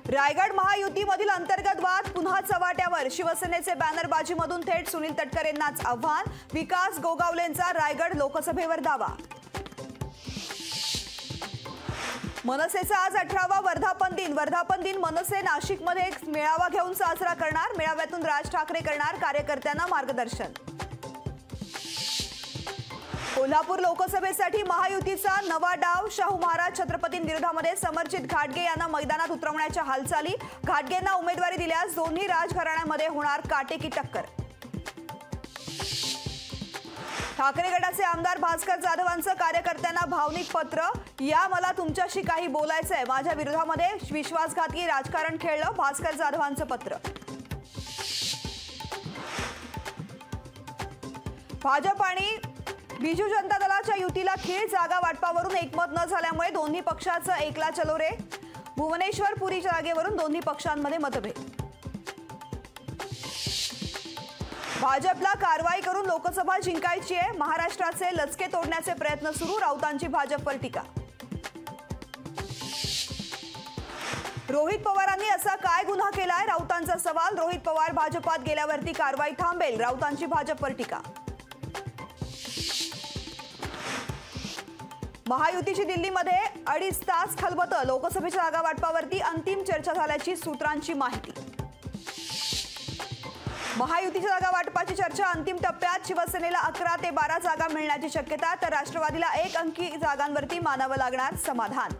रायगड महायुतीमधील अंतर्गत वाद पुन्हा चव्हाट्यावर। शिवसेनेचे बॅनरबाजीमधून थेट सुनील तटकरेंनाच आव्हान। विकास गोगावलेंचा रायगड लोकसभेवर दावा। मनसेचा आज 18वा वर्धापन दिन मनसे नाशिकमध्ये एक मेळावा घेऊन साजरा करणार। मेळाव्यातून राज ठाकरे करणार कार्यकर्त्यांना मार्गदर्शन। कोल्हापूर लोकसभेसाठी महायुतीचा नवा डाव। शाहू महाराज छत्रपतींविरोधामध्ये समरजित घाटगे यांना मैदानात उतरवण्याच्या हालचाली। घाटगेंना उमेदवारी दिल्यास दोन्ही राजघराण्यांमध्ये होणार काटेकी टक्कर। ठाकरे गटाचे आमदार भास्कर जाधवांचं कार्यकर्त्यांना भावनिक पत्र। या मला तुमच्याशी काही बोलायचंय, माझ्या विरोधामध्ये विश्वासघातकी राजकारण खेळलं, भास्कर जाधवांचं पत्र। भाजप आणि बिजू जनता दलाच्या युतीला खीळ। जागा वाटपावरून एकमत न झाल्यामुळे दोन्ही पक्षाचं एकला चलो रे। भुवनेश्वर पुरी जागेवरून दोन्ही पक्षांमध्ये मतभेद। भाजपला कारवाई करून लोकसभा जिंकायची आहे। महाराष्ट्राचे लचके तोडण्याचे प्रयत्न सुरू। राऊतांची भाजपवर टीका। रोहित पवारांनी असा काय गुन्हा केलाय, राऊतांचा सवाल। रोहित पवार भाजपात गेल्यावरती कारवाई थांबेल, राऊतांची भाजपवर टीका। महायुतीची दिल्लीमध्ये 2.5 तास खलबतं। लोकसभेच्या जागा वाटपावरती अंतिम चर्चा झाल्याची सूत्रांची माहिती। महायुतीच्या जागा वाटपाची चर्चा अंतिम टप्प्यात। शिवसेनेला 11 ते 12 जागा मिळण्याची शक्यता, तर राष्ट्रवादीला 1 अंकी जागांवरती मानावं लागणार समाधान।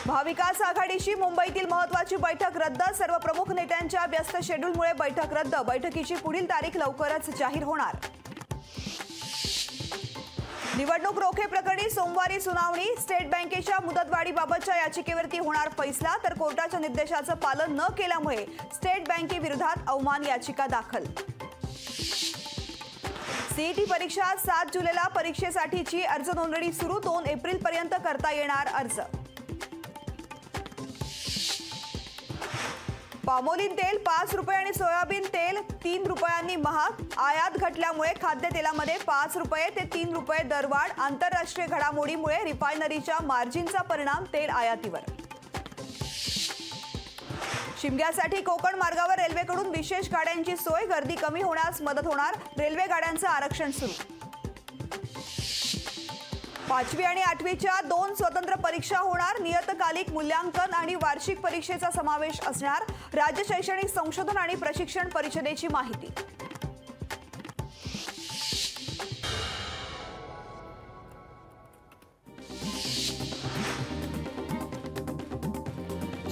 महाविकास आघाडीशी मुंबईतील महत्त्वाची बैठक रद्द। सर्व प्रमुख नेत्यांच्या व्यस्त शेड्यूलमुळे बैठक रद्द। बैठकीची पुढील तारीख लवकरच जाहीर होणार। निवडणूक रोखे प्रकरणी सोमवारी सुनावणी। स्टेट बँकेच्या मुदतवाढीबाबतच्या याचिकेवरती होणार फैसला, तर कोर्टाच्या निर्देशाचं पालन न केल्यामुळे स्टेट बँकेविरोधात अवमान याचिका दाखल। सीईटी परीक्षा 7 जुलैला परीक्षेसाठीची अर्ज नोंदणी सुरू। 2 एप्रिलपर्यंत करता येणार अर्ज। पामोलिन तेल 5 रुपये आणि सोयाबीन तेल 3 रुपयांनी महाग। आयात घटल्यामुळे खाद्यतेलामध्ये 5 रुपये ते 3 रुपये दरवाढ। आंतरराष्ट्रीय घडामोडीमुळे रिफायनरीच्या मार्जिनचा परिणाम तेल आयातीवर। शिमग्यासाठी कोकण मार्गावर रेल्वेकडून विशेष गाड्यांची सोय। गर्दी कमी होण्यास मदत होणार। रेल्वे गाड्यांचं आरक्षण सुरू। 5वी आणि 8वीच्या 2 स्वतंत्र परीक्षा होणार। नियतकालिक मूल्यांकन आणि वार्षिक परीक्षेचा समावेश असणार। राज्य शैक्षणिक संशोधन आणि प्रशिक्षण परिषदेची माहिती।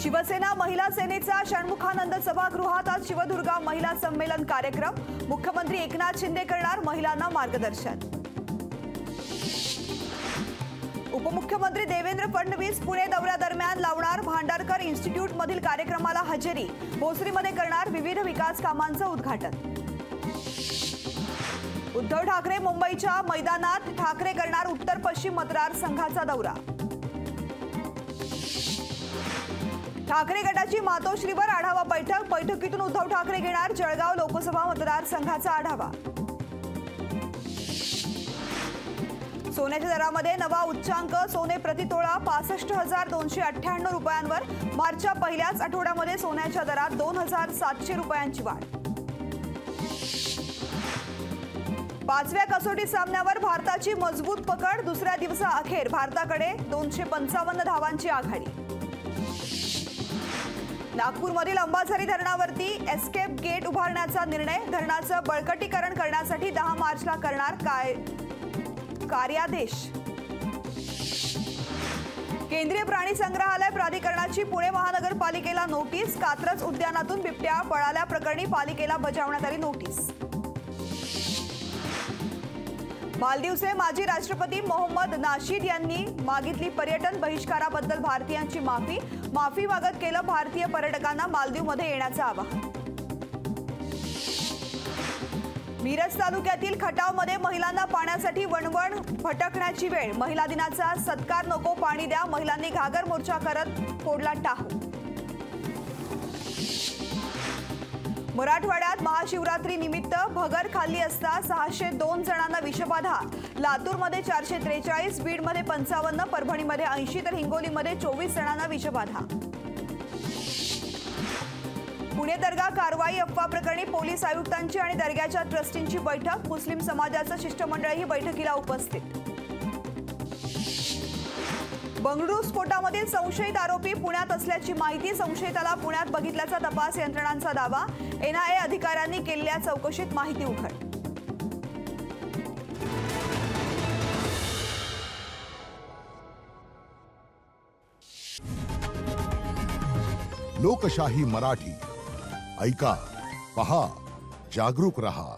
शिवसेना महिला सेनेचा षण्मुखानंद सभागृहात आज शिवदुर्गा महिला संमेलन कार्यक्रम। मुख्यमंत्री एकनाथ शिंदे करणार महिलांना मार्गदर्शन। उपमुख्यमंत्री देवेंद्र फडणवीस पुणे दौऱ्यादरम्यान लावणार भांडारकर इन्स्टिट्यूटमधील कार्यक्रमाला हजेरी। भोसरीमध्ये करणार विविध विकास कामांचं उद्घाटन। उद्धव ठाकरे मुंबईच्या मैदानात। ठाकरे करणार उत्तर पश्चिम मतदारसंघाचा दौरा। ठाकरे गटाची मातोश्रीवर आढावा बैठक। बैठकीतून उद्धव ठाकरे घेणार जळगाव लोकसभा मतदारसंघाचा आढावा। सोन्याच्या दरामध्ये नवा उच्चांक। सोने प्रतितोळा 65,298 रुपयांवर। मार्चच्या पहिल्याच आठवड्यामध्ये सोन्याच्या दरात 2,700 रुपयांची वाढ। 5व्या कसोटी सामन्यावर भारताची मजबूत पकड। दुसऱ्या दिवसाअखेर भारताकडे 255 धावांची आघाडी। नागपूरमधील अंबाझरी धरणावरती एस्केप गेट उभारण्याचा निर्णय। धरणाचं बळकटीकरण करण्यासाठी 10 मार्चला करणार कार्यादेश। केंद्रीय प्राणी संग्रहालय प्राधिकरणाची पुणे महानगरपालिकेला नोटीस। कात्रज उद्यानातून बिबट्या पळाल्याप्रकरणी पालिकेला बजावण्यात आली नोटीस। मालदीवचे माजी राष्ट्रपती मोहम्मद नाशीद यांनी मागितली पर्यटन बहिष्काराबद्दल भारतीयांची माफी मागत केलं भारतीय पर्यटकांना मालदीवमध्ये येण्याचं आवाहन। मिरज तालुक्यातील खटावमध्ये महिलांना पाण्यासाठी वणवण भटकण्याची वेळ। महिला दिनाचा सत्कार नको पाणी द्या। महिलांनी घागर मोर्चा करत फोडला टाहू। मराठवाड्यात महाशिवरात्री निमित्त भगर खाल्ली असता 602 जणांना विषबाधा. लातूरमध्ये 443, बीडमध्ये 55, परभणीमध्ये 80 तर हिंगोलीमध्ये 24 जणांना विषबाधा. पुणे दर्गा कारवाई अफवा प्रकरणी पोलीस आयुक्तांची आणि दर्ग्याच्या ट्रस्टींची बैठक. मुस्लिम समाजाचं शिष्टमंडळही बैठकीला उपस्थित. बंगळुरू स्फोटामधील संशयित आरोपी पुण्यात असल्याची माहिती. संशयिताला पुण्यात बघितल्याचा तपास यंत्रणांचा दावा. एनआयए अधिकाऱ्यांनी केलेल्या चौकशीत माहिती उघड. लोकशाही मराठी ऐका, पहा, जागरूक रहा.